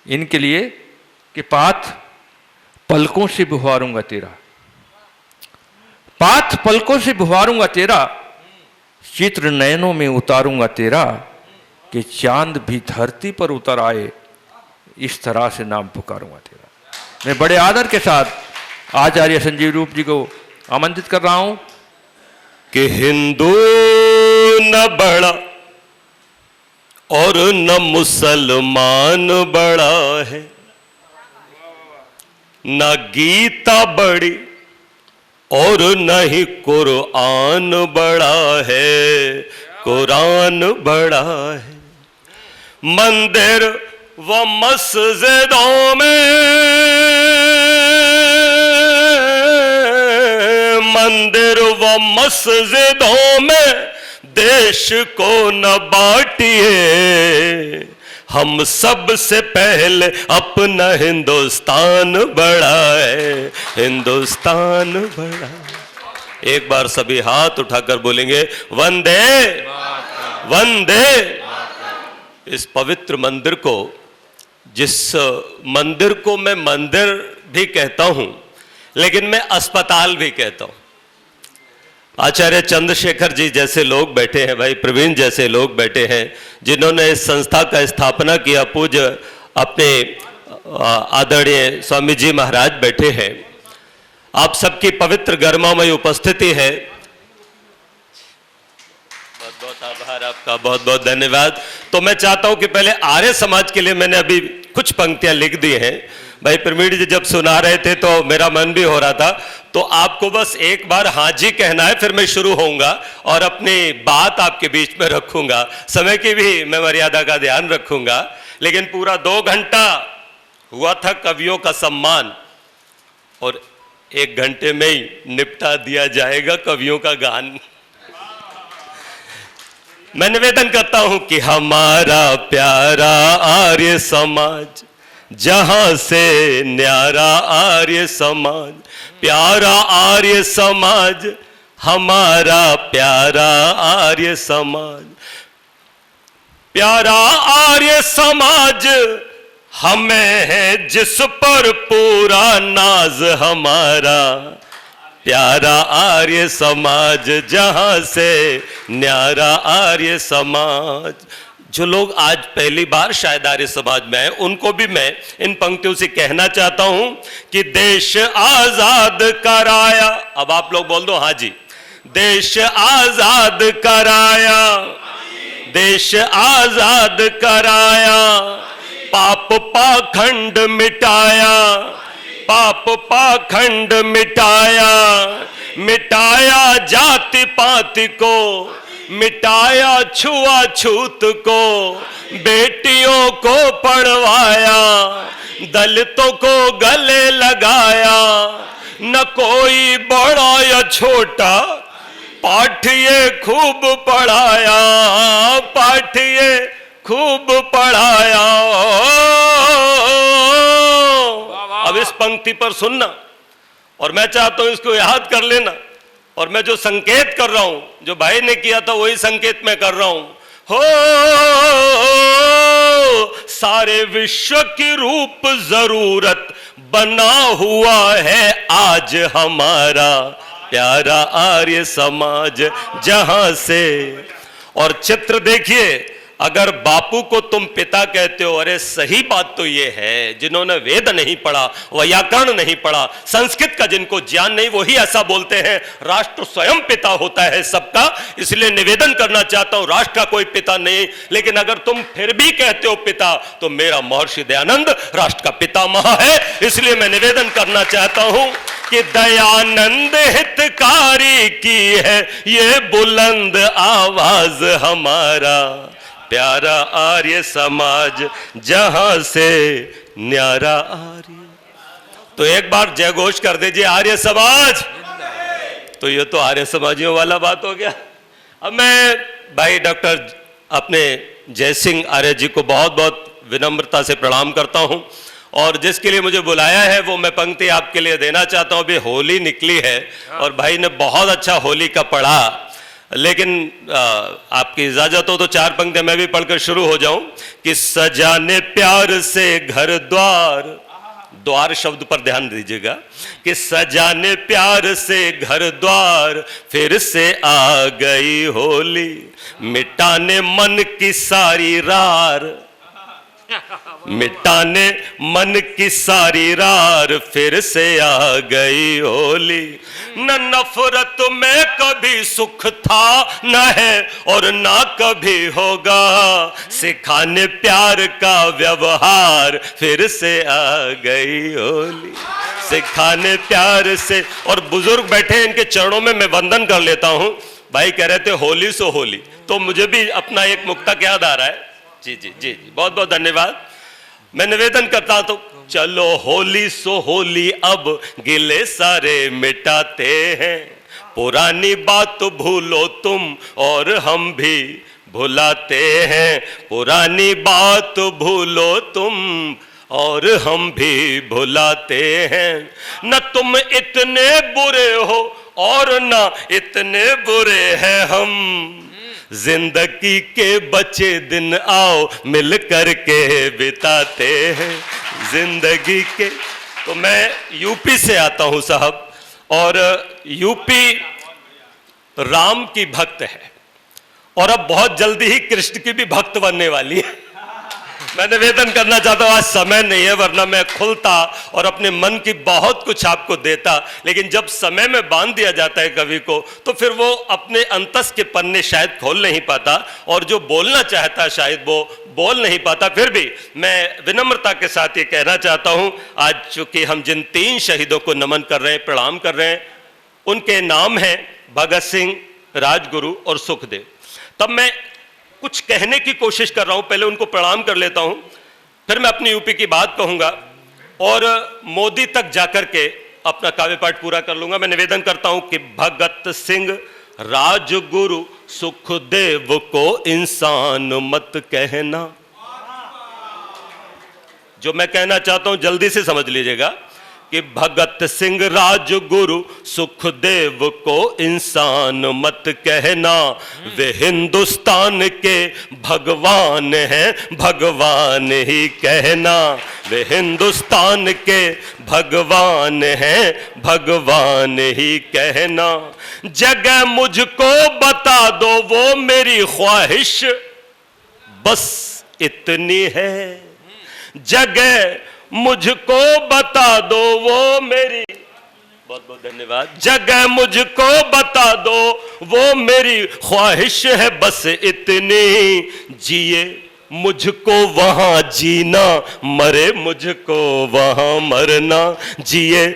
इनके लिए कि पाथ पलकों से बुहारूंगा तेरा, पाथ पलकों से बुहारूंगा तेरा, चित्र नयनों में उतारूंगा तेरा, कि चांद भी धरती पर उतर आए, इस तरह से नाम पुकारूंगा तेरा। मैं बड़े आदर के साथ आचार्य संजीव रूप जी को आमंत्रित कर रहा हूं कि हिंदू न बड़ा और न मुसलमान बड़ा है, न गीता बड़ी और न ही कुरान बड़ा है, कुरान बड़ा है। मंदिर व मस्जिदों में, मंदिर व मस्जिदों में देश को न बांटिए, हम सब से पहले अपना हिंदुस्तान बड़ा है, हिंदुस्तान बड़ा है। एक बार सभी हाथ उठाकर बोलेंगे वंदे वंदे। इस पवित्र मंदिर को, जिस मंदिर को मैं मंदिर भी कहता हूं लेकिन मैं अस्पताल भी कहता हूं। आचार्य चंद्रशेखर जी जैसे लोग बैठे हैं, भाई प्रवीण जैसे लोग बैठे हैं, जिन्होंने इस संस्था का स्थापना किया, पूज्य अपने आदरणीय स्वामी जी महाराज बैठे हैं। आप सबकी पवित्र गर्मामय उपस्थिति है, बहुत बहुत आभार आपका, बहुत बहुत धन्यवाद। तो मैं चाहता हूं कि पहले आर्य समाज के लिए मैंने अभी कुछ पंक्तियां लिख दी हैं। भाई प्रवीण जी जब सुना रहे थे तो मेरा मन भी हो रहा था, तो आपको बस एक बार हाँ जी कहना है, फिर मैं शुरू होऊंगा और अपनी बात आपके बीच में रखूंगा। समय की भी मैं मर्यादा का ध्यान रखूंगा, लेकिन पूरा 2 घंटा हुआ था कवियों का सम्मान और 1 घंटे में ही निपटा दिया जाएगा कवियों का गान। मैं निवेदन करता हूं कि हमारा प्यारा आर्य समाज, जहां से न्यारा आर्य समाज, प्यारा आर्य समाज, हमारा प्यारा आर्य समाज, प्यारा आर्य समाज हमें है जिस पर पूरा नाज, हमारा प्यारा आर्य समाज, जहां से न्यारा आर्य समाज। जो लोग आज पहली बार शायद आर्य समाज में हैं, उनको भी मैं इन पंक्तियों से कहना चाहता हूं कि देश आजाद कराया, अब आप लोग बोल दो हाँ जी, देश आजाद कराया, देश आजाद कराया, पाप पाखंड मिटाया, पाप पाखंड मिटाया, मिटाया जाति पाति को, मिटाया छुआछूत को, बेटियों को पढ़वाया, दलितों को गले लगाया, न कोई बड़ा या छोटा, पाठिए खूब पढ़ाया, पाठिए खूब पढ़ाया। अब इस पंक्ति पर सुनना और मैं चाहता हूं इसको याद कर लेना, और मैं जो संकेत कर रहा हूं, जो भाई ने किया था वही संकेत मैं कर रहा हूं। हो सारे विश्व की रूप जरूरत बना हुआ है आज हमारा प्यारा आर्य समाज, जहां से। और चित्र देखिए, अगर बापू को तुम पिता कहते हो, अरे सही बात तो ये है, जिन्होंने वेद नहीं पढ़ा, व्याकरण नहीं पढ़ा, संस्कृत का जिनको ज्ञान नहीं, वही ऐसा बोलते हैं। राष्ट्र स्वयं पिता होता है सबका, इसलिए निवेदन करना चाहता हूं, राष्ट्र का कोई पिता नहीं, लेकिन अगर तुम फिर भी कहते हो पिता, तो मेरा महर्षि दयानंद राष्ट्र का पितामह है। इसलिए मैं निवेदन करना चाहता हूं कि दयानंद हितकारी की है ये बुलंद आवाज, हमारा प्यारा आर्य समाज, जहां से न्यारा आर्य। तो एक बार जय घोष कर दीजिए आर्य समाज। तो ये तो आर्य समाजियों वाला बात हो गया। अब मैं भाई डॉक्टर अपने जयसिंह आर्य जी को बहुत बहुत विनम्रता से प्रणाम करता हूं, और जिसके लिए मुझे बुलाया है वो मैं पंक्ति आपके लिए देना चाहता हूं। अभी होली निकली है और भाई ने बहुत अच्छा होली का पढ़ा। लेकिन आपकी इजाजत हो तो 4 पंक्तियां मैं भी पढ़कर शुरू हो जाऊं कि सजाने प्यार से घर द्वार, द्वार शब्द पर ध्यान दीजिएगा, कि सजाने प्यार से घर द्वार फिर से आ गई होली, मिटाने मन की सारी रार, मिटाने मन की सारी रार फिर से आ गई होली। न नफरत में कभी सुख था न है और ना कभी होगा, सिखाने प्यार का व्यवहार फिर से आ गई होली, सिखाने प्यार से। और बुजुर्ग बैठे इनके चरणों में मैं वंदन कर लेता हूं। भाई कह रहे थे होली सो होली, तो मुझे भी अपना एक मुक्तक याद आ रहा है। जी जी जी जी, बहुत बहुत धन्यवाद। मैं निवेदन करता तो चलो होली सो होली अब गिले सारे मिटाते हैं, पुरानी बात भूलो तुम और हम भी भुलाते हैं, पुरानी बात भूलो तुम और हम भी भुलाते हैं। न तुम इतने बुरे हो और न इतने बुरे हैं हम, जिंदगी के बचे दिन आओ मिल करके बिताते हैं जिंदगी के। तो मैं यूपी से आता हूं साहब, और यूपी राम की भक्त है और अब बहुत जल्दी ही कृष्ण की भी भक्त बनने वाली है। मैं निवेदन करना चाहता हूं, आज समय नहीं है वरना मैं खुलता और अपने मन की बहुत कुछ आपको देता, लेकिन जब समय में बांध दिया जाता है कवि को तो फिर वो अपने अंतस के पन्ने शायद खोल नहीं पाता, और जो बोलना चाहता है शायद वो बोल नहीं पाता। फिर भी मैं विनम्रता के साथ ये कहना चाहता हूं, आज चूंकि हम जिन 3 शहीदों को नमन कर रहे हैं, प्रणाम कर रहे हैं, उनके नाम हैं भगत सिंह, राजगुरु और सुखदेव। तब मैं कुछ कहने की कोशिश कर रहा हूं, पहले उनको प्रणाम कर लेता हूं, फिर मैं अपनी यूपी की बात कहूंगा और मोदी तक जाकर के अपना काव्य पाठ पूरा कर लूंगा। मैं निवेदन करता हूं कि भगत सिंह राजगुरु सुखदेव को इंसान मत कहना। जो मैं कहना चाहता हूं जल्दी से समझ लीजिएगा कि भगत सिंह राजगुरु सुखदेव को इंसान मत कहना, वे हिंदुस्तान के भगवान हैं, भगवान ही कहना, वे हिंदुस्तान के भगवान हैं, भगवान ही कहना। जगह मुझको बता दो वो मेरी ख्वाहिश बस इतनी है, जगह मुझको बता दो वो मेरी, बहुत बहुत धन्यवाद, जगह मुझको बता दो वो मेरी ख्वाहिश है बस इतनी, जिए मुझको वहां जीना, मरे मुझको वहां मरना, जिए।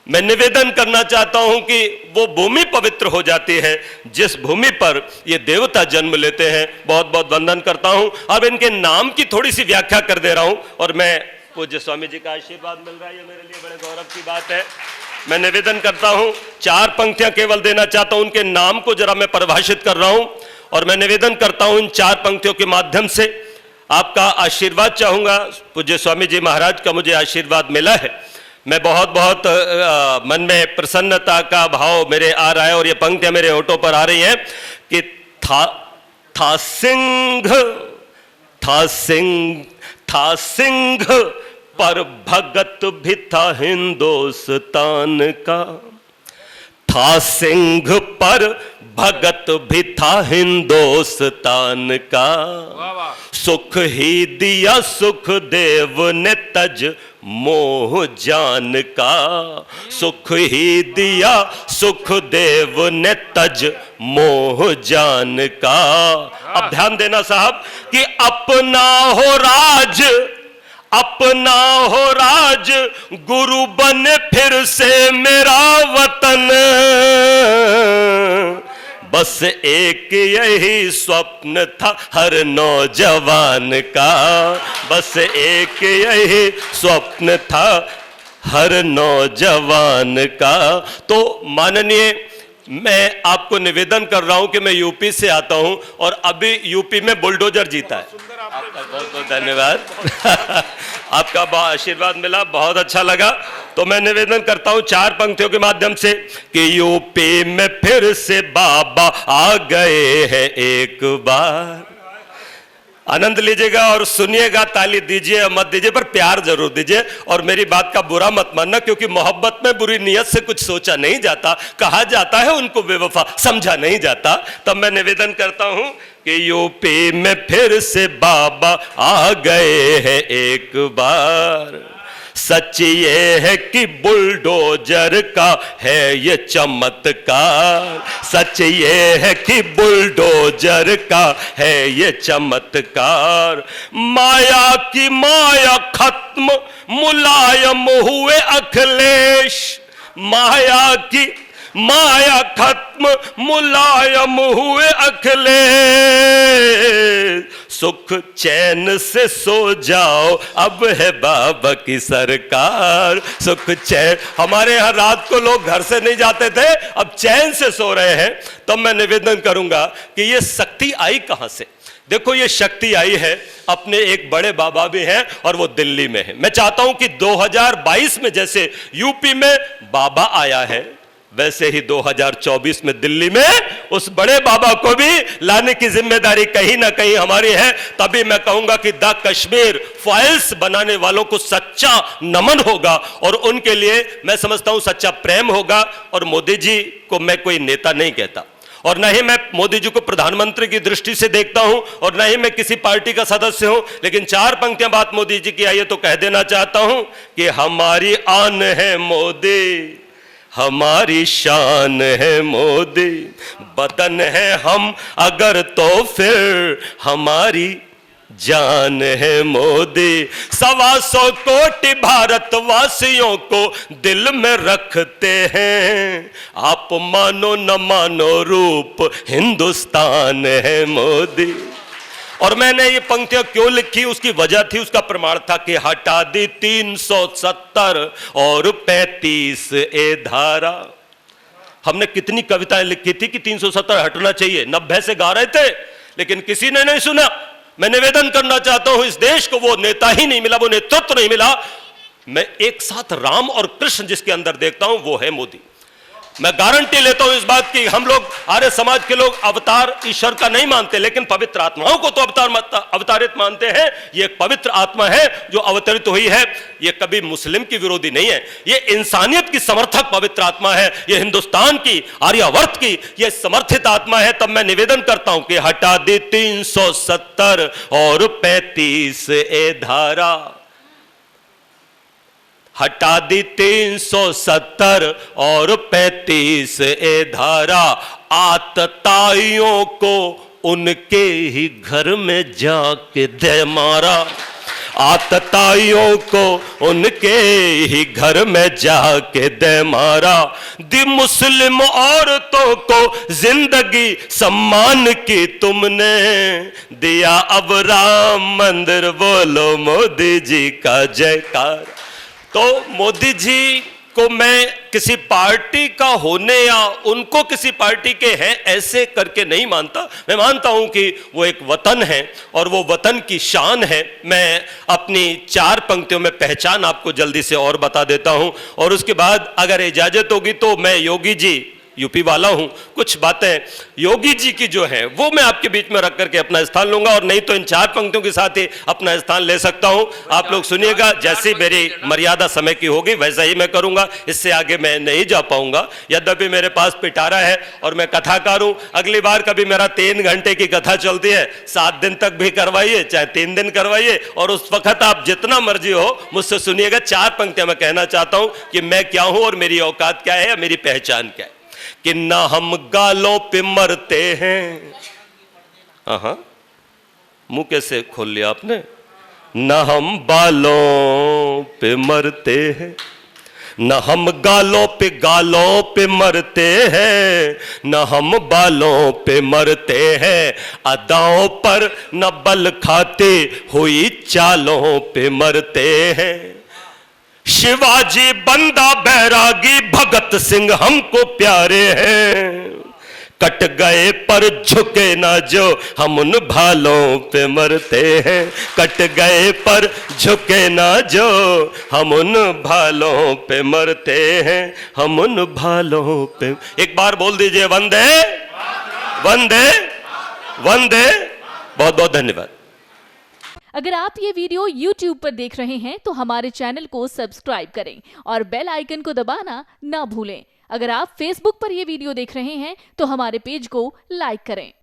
मैं निवेदन करना चाहता हूं कि वो भूमि पवित्र हो जाती है जिस भूमि पर ये देवता जन्म लेते हैं। बहुत बहुत वंदन करता हूं। अब इनके नाम की थोड़ी सी व्याख्या कर दे रहा हूं, और मैं पूज्य स्वामी जी का आशीर्वाद मिल रहा है, ये मेरे लिए बड़े गौरव की बात है। मैं निवेदन करता हूं, 4 पंक्तियां केवल देना चाहता हूं, उनके नाम को जरा मैं परिभाषित कर रहा हूं, और मैं निवेदन करता हूं इन 4 पंक्तियों के माध्यम से आपका आशीर्वाद चाहूंगा। पूज्य स्वामी जी महाराज का मुझे आशीर्वाद मिला है, मैं बहुत बहुत मन में प्रसन्नता का भाव मेरे आ रहा है, और ये पंक्तियां मेरे होठों पर आ रही हैं कि था सिंह पर भगत भी था हिंदुस्तान का, था सिंह पर भगत भी था हिंदुस्तान का, सुख ही दिया सुखदेव ने तज मोह जान का, सुख ही दिया सुखदेव ने तज मोह जान का। अब ध्यान देना साहब कि अपना हो राज गुरु बने फिर से मेरा वतन, बस एक यही स्वप्न था हर नौजवान का, बस एक यही स्वप्न था हर नौजवान का। तो माननीय, मैं आपको निवेदन कर रहा हूं कि मैं यूपी से आता हूं और अभी यूपी में बुलडोजर जीता है। आपका बहुत बहुत धन्यवाद। आपका बहुत आशीर्वाद मिला, बहुत अच्छा लगा। तो मैं निवेदन करता हूं 4 पंक्तियों के माध्यम से कि यूपी में फिर से बाबा आ गए हैं एक बार। आनंद लीजिएगा और सुनिएगा, ताली दीजिए या मत दीजिए पर प्यार जरूर दीजिए। और मेरी बात का बुरा मत मानना, क्योंकि मोहब्बत में बुरी नीयत से कुछ सोचा नहीं जाता, कहा जाता है उनको बेवफा, समझा नहीं जाता। तब मैं निवेदन करता हूं कि यूपी में फिर से बाबा आ गए हैं एक बार। सच ये है कि बुलडोजर का है ये चमत्कार, सच ये है कि बुलडोजर का है ये चमत्कार। माया की माया खत्म मुलायम हुए अखिलेश, माया की माया खत्म मुलायम हुए अखिलेश। सुख चैन से सो जाओ अब है बाबा की सरकार। सुख चैन, हमारे यहां रात को लोग घर से नहीं जाते थे, अब चैन से सो रहे हैं। तब मैं निवेदन करूंगा कि ये शक्ति आई कहां से। देखो ये शक्ति आई है, अपने एक बड़े बाबा भी हैं और वो दिल्ली में है। मैं चाहता हूं कि 2022 में जैसे यूपी में बाबा आया है, वैसे ही 2024 में दिल्ली में उस बड़े बाबा को भी लाने की जिम्मेदारी कहीं ना कहीं हमारी है। तभी मैं कहूंगा कि द कश्मीर फाइल्स बनाने वालों को सच्चा नमन होगा और उनके लिए मैं समझता हूं सच्चा प्रेम होगा। और मोदी जी को मैं कोई नेता नहीं कहता, और न ही मैं मोदी जी को प्रधानमंत्री की दृष्टि से देखता हूं, और न ही मैं किसी पार्टी का सदस्य हूं। लेकिन 4 पंक्तियां बात मोदी जी की आई है तो कह देना चाहता हूं कि हमारी आन है मोदी, हमारी शान है मोदी, बदन है हम अगर तो फिर हमारी जान है मोदी। 125 कोटि भारतवासियों को दिल में रखते हैं, आप मानो न मानो रूप हिंदुस्तान है मोदी। और मैंने ये पंक्तियां क्यों लिखी, उसकी वजह थी, उसका प्रमाण था कि हटा दी 370 और 35 ए धारा। हमने कितनी कविताएं लिखी थी कि 370 हटना चाहिए, 90 से गा रहे थे, लेकिन किसी ने नहीं सुना। मैं निवेदन करना चाहता हूं, इस देश को वो नेता ही नहीं मिला, वो नेतृत्व नहीं मिला। मैं एक साथ राम और कृष्ण जिसके अंदर देखता हूं वो है मोदी। मैं गारंटी लेता हूं इस बात की, हम लोग आर्य समाज के लोग अवतार ईश्वर का नहीं मानते, लेकिन पवित्र आत्माओं को तो अवतारित मानते हैं। ये एक पवित्र आत्मा है जो अवतरित हुई है। ये कभी मुस्लिम की विरोधी नहीं है, ये इंसानियत की समर्थक पवित्र आत्मा है, ये हिंदुस्तान की, आर्यावर्त की ये समर्थित आत्मा है। तब मैं निवेदन करता हूं कि हटा दी 370 और 35 ए धारा, हटा दी 370 और 35 ए धारा। आतताइयों को उनके ही घर में जाके दे मारा, आतताइयों को उनके ही घर में जाके दे मारा। दी मुस्लिम औरतों को जिंदगी सम्मान की तुमने, दिया अब राम मंदिर, बोलो मोदी जी का जयकार। तो मोदी जी को मैं किसी पार्टी का होने या उनको किसी पार्टी के हैं ऐसे करके नहीं मानता। मैं मानता हूं कि वो एक वतन है और वो वतन की शान है। मैं अपनी 4 पंक्तियों में पहचान आपको जल्दी से और बता देता हूं, और उसके बाद अगर इजाजत होगी तो मैं योगी जी, यूपी वाला हूं, कुछ बातें योगी जी की जो है वो मैं आपके बीच में रख करके अपना स्थान लूंगा, और नहीं तो इन 4 पंक्तियों के साथ ही अपना स्थान ले सकता हूं। आप लोग सुनिएगा, जैसी मेरी मर्यादा समय की होगी वैसा ही मैं करूंगा, इससे आगे मैं नहीं जा पाऊंगा। यद्यपि मेरे पास पिटारा है और मैं कथाकार हूं। अगली बार कभी मेरा 3 घंटे की कथा चलती है, 7 दिन तक भी करवाइए, चाहे 3 दिन करवाइए, और उस वक्त आप जितना मर्जी हो मुझसे सुनिएगा। 4 पंक्तियां मैं कहना चाहता हूं कि मैं क्या हूं और मेरी औकात क्या है, मेरी पहचान क्या है। कि ना हम गालों पे मरते हैं, हाँ मुंह कैसे खोल लिया आपने, ना हम बालों पे मरते हैं, न हम गालों पे मरते हैं, न हम बालों पे मरते हैं। अदाओं पर न बल खाते हुई चालों पे मरते हैं। शिवाजी, बंदा, बैरागी, भगत सिंह हमको प्यारे हैं। कट गए पर झुके ना जो, हम उन भालों पे मरते हैं। कट गए पर झुके ना जो, हम उन भालों पे मरते हैं, हम उन भालों पे। एक बार बोल दीजिए वंदे वंदे वंदे। बहुत बहुत धन्यवाद। अगर आप ये वीडियो YouTube पर देख रहे हैं तो हमारे चैनल को सब्सक्राइब करें और बेल आइकन को दबाना ना भूलें। अगर आप Facebook पर ये वीडियो देख रहे हैं तो हमारे पेज को लाइक करें।